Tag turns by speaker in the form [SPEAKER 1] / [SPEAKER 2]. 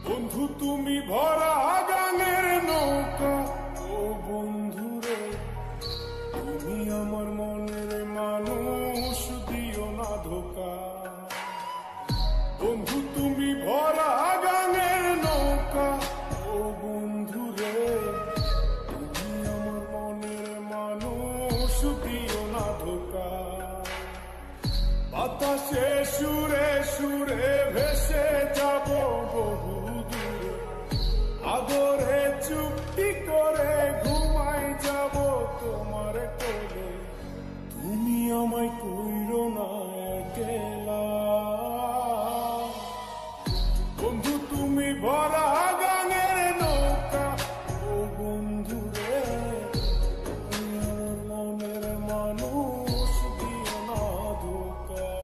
[SPEAKER 1] বন্ধু তুমি ভরা গানের নৌকা, ও বন্ধু রে তুমি আমার মনের মানুষ, দিও না ধোকা। বন্ধু তুমি ভরা গানের নৌকা, ও বন্ধু রে তুমি আমার মনের মানুষ, দিও না ধোকা। বাতাসে সুরে সুরে ভেসে